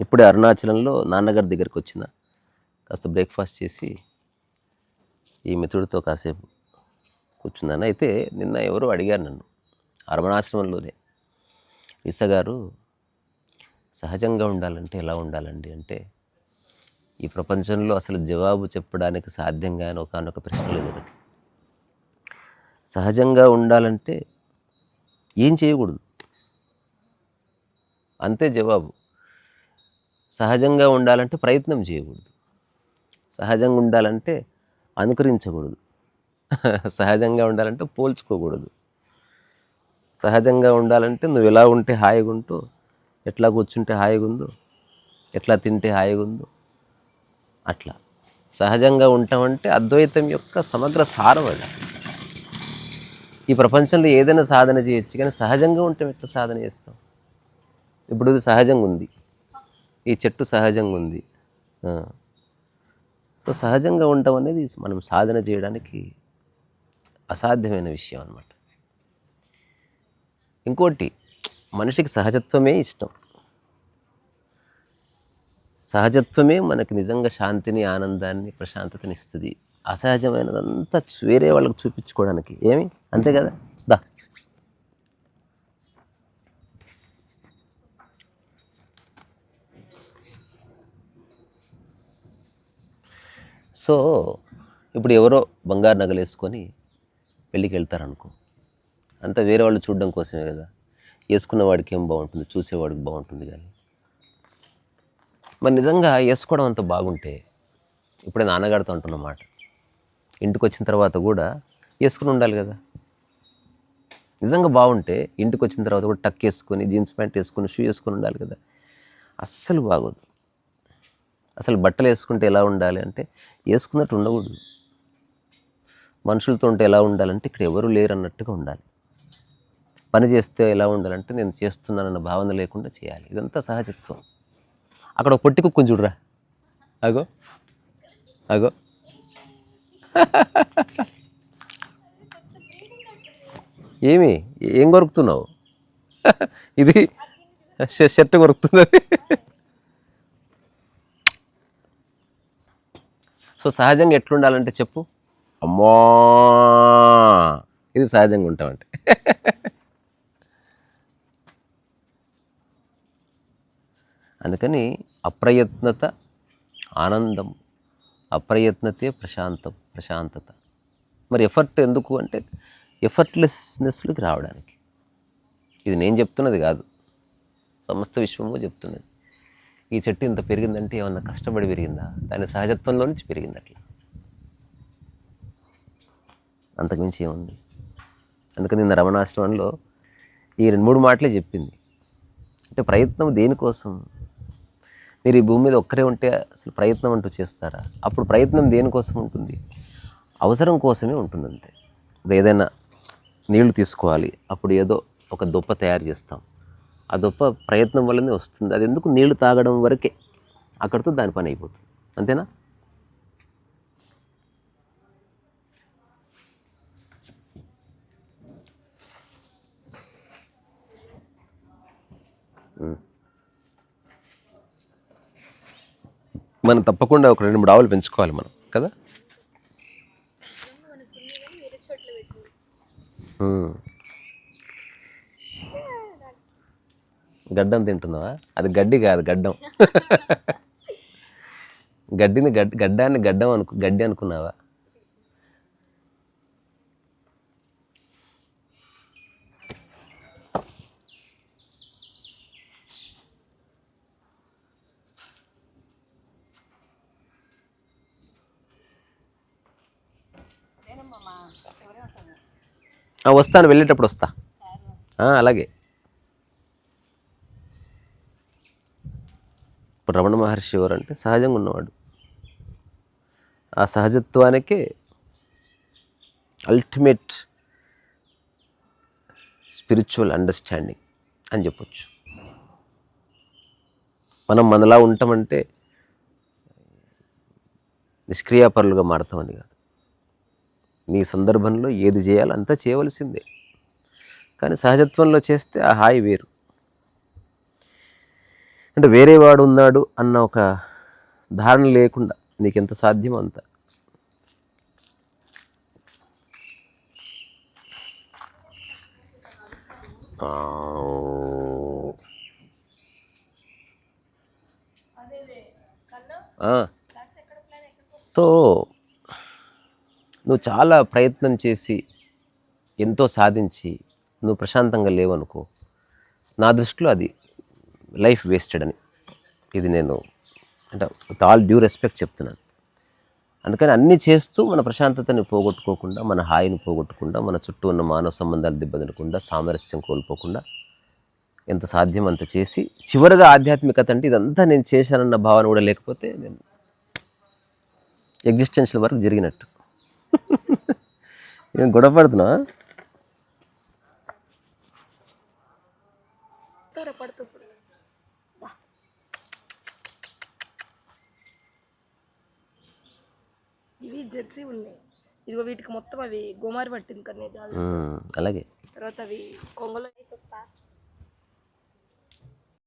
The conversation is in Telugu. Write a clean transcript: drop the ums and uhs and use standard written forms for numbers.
ఇప్పుడే అరుణాచలంలో నాన్నగారి దగ్గరికి వచ్చిన, కాస్త బ్రేక్ఫాస్ట్ చేసి ఈ మిత్రుడితో కాసేపు కూర్చున్నాను. అయితే నిన్న ఎవరో అడిగారు నన్ను అరుణాచలంలోనే, ఈసా గారు సహజంగా ఉండాలంటే ఎలా ఉండాలండి అంటే, ఈ ప్రపంచంలో అసలు జవాబు చెప్పడానికి సాధ్యంగా అని ఒకానొక ప్రశ్న లేదు ఒకటి. సహజంగా ఉండాలంటే ఏం చేయకూడదు, అంతే జవాబు. సహజంగా ఉండాలంటే ప్రయత్నం చేయకూడదు, సహజంగా ఉండాలంటే అనుకరించకూడదు, సహజంగా ఉండాలంటే పోల్చుకోకూడదు, సహజంగా ఉండాలంటే నువ్వు ఎలా ఉంటే హాయిగా ఉంటూ, ఎట్లా కూర్చుంటే హాయిగా ఉందో, ఎట్లా తింటే హాయిగా ఉందో అట్లా సహజంగా ఉంటామంటే అద్వైతం యొక్క సమగ్ర సారం అది. ఈ ప్రపంచంలో ఏదైనా సాధన చేయొచ్చు, కానీ సహజంగా ఉంటే ఎట్లా సాధన చేస్తాం? ఇప్పుడు ఇది సహజంగా ఉంది, ఈ చెట్టు సహజంగా ఉంది. సో సహజంగా ఉండటం అనేది మనం సాధన చేయడానికి అసాధ్యమైన విషయం అన్నమాట. ఇంకోటి, మనిషికి సహజత్వమే ఇష్టం. సహజత్వమే మనకి నిజంగా శాంతిని, ఆనందాన్ని, ప్రశాంతతని ఇస్తుంది. అసహజమైనదంతా వేరే వాళ్ళకి చూపించుకోవడానికి ఏమి, అంతే కదా. దా సో ఇప్పుడు ఎవరో బంగారు నగలు వేసుకొని పెళ్ళికి వెళ్తారనుకో, అంతా వేరే వాళ్ళు చూడడం కోసమే కదా. వేసుకున్న వాడికి ఏం బాగుంటుంది, చూసేవాడికి బాగుంటుంది. కానీ మరి నిజంగా వేసుకోవడం అంత బాగుంటే, ఇప్పుడే నాన్నగారితో అంటున్నమాట, ఇంటికి వచ్చిన తర్వాత కూడా వేసుకుని ఉండాలి కదా. నిజంగా బాగుంటే ఇంటికి వచ్చిన తర్వాత కూడా టక్ వేసుకొని, జీన్స్ ప్యాంట్ వేసుకొని, షూ వేసుకొని ఉండాలి కదా. అస్సలు బాగోదు. అసలు బట్టలు వేసుకుంటే ఎలా ఉండాలి అంటే వేసుకున్నట్టు ఉండకూడదు. మనుషులతో ఉంటే ఎలా ఉండాలంటే ఇక్కడ ఎవరు లేరు అన్నట్టుగా ఉండాలి. పని చేస్తే ఎలా ఉండాలంటే నేను చేస్తున్నానన్న భావన లేకుండా చేయాలి. ఇదంతా సహజత్వం. అక్కడ ఒక పొట్టి కుక్కుని చూడరా, అగో అగో ఏమి, ఏం కొరుకుతున్నావు? ఇది షర్ట్ కొరుకుతున్నది. సో సహజంగా ఎట్లుండాలంటే చెప్పు, అమ్మా ఇది సహజంగా ఉంటామంటే. అందుకని అప్రయత్నత ఆనందం, అప్రయత్నతే ప్రశాంతత. మరి ఎఫర్ట్ ఎందుకు అంటే ఎఫర్ట్లెస్నెస్లోకి రావడానికి. ఇది నేను చెప్తున్నది కాదు, సమస్త విశ్వము చెప్తున్నది. ఈ చెట్టు ఇంత పెరిగిందంటే ఏమన్నా కష్టపడి పెరిగిందా? దాని సహజత్వంలో నుంచి పెరిగింది అట్లా, అంతకుమించి ఏముంది. అందుకని నిన్న రమణాశ్రమంలో ఈ 2-3 మాటలే చెప్పింది. అంటే ప్రయత్నం దేనికోసం? మీరు ఈ భూమి మీద ఒక్కరే ఉంటే అసలు ప్రయత్నం అంటూ చేస్తారా? అప్పుడు ప్రయత్నం దేనికోసం ఉంటుంది? అవసరం కోసమే ఉంటుంది అంతే. ఇప్పుడు ఏదైనా నీళ్లు తీసుకోవాలి, అప్పుడు ఏదో ఒక దొప్ప తయారు చేస్తాం. ఆ దొప్ప ప్రయత్నం వల్లనే వస్తుంది. అది ఎందుకు? నీళ్లు తాగడం వరకే, అక్కడితో దాని పని అయిపోతుంది. అంతేనా? మనం తప్పకుండా ఒక 2-3 ఆవులు పెంచుకోవాలి మనం కదా. గడ్డం తింటున్నావా? అది గడ్డి కాదు, గడ్డం. గడ్డాన్ని గడ్డి అనుకున్నావా? వస్తాను, వెళ్ళేటప్పుడు వస్తా. అలాగే. ఇప్పుడు రమణ మహర్షి ఎవరంటే సహజంగా ఉన్నవాడు. ఆ సహజత్వానికే అల్టిమేట్ స్పిరిచువల్ అండర్స్టాండింగ్ అని చెప్పొచ్చు. మనం మనలా ఉంటామంటే నిష్క్రియాపరులుగా మారుతామని కాదు. నీ సందర్భంలో ఏది చేయాలో అంతా చేయవలసిందే. కానీ సహజత్వంలో చేస్తే ఆ హాయి వేరు. అంటే వేరే వాడు ఉన్నాడు అన్న ఒక ధారణ లేకుండా నీకు ఎంత సాధ్యమో అంత. సో నువ్వు చాలా ప్రయత్నం చేసి ఎంతో సాధించి నువ్వు ప్రశాంతంగా లేవనుకో, నా దృష్టిలో అది లైఫ్ వేస్టెడ్ అని. ఇది నేను అంటే విత్ ఆల్ డ్యూ రెస్పెక్ట్ చెప్తున్నాను. అందుకని అన్నీ చేస్తూ మన ప్రశాంతతని పోగొట్టుకోకుండా, మన హాయిని పోగొట్టకుండా, మన చుట్టూ ఉన్న మానవ సంబంధాలు దెబ్బతినకుండా, సామరస్యం కోల్పోకుండా ఎంత సాధ్యం అంత చేసి చివరిగా ఆధ్యాత్మికత అంటే ఇదంతా నేను చేశానన్న భావన కూడా లేకపోతే నేను ఎగ్జిస్టెన్షియల్ వరకు జరిగినట్టు. నేను గొడవ పడుతున్నా. ఇవి జెర్సీ ఉన్నాయి, ఇదిగో వీటికి మొత్తం అవి గుమారి పట్టింది కన్నా. అలాగే తర్వాత అవి కొంగలో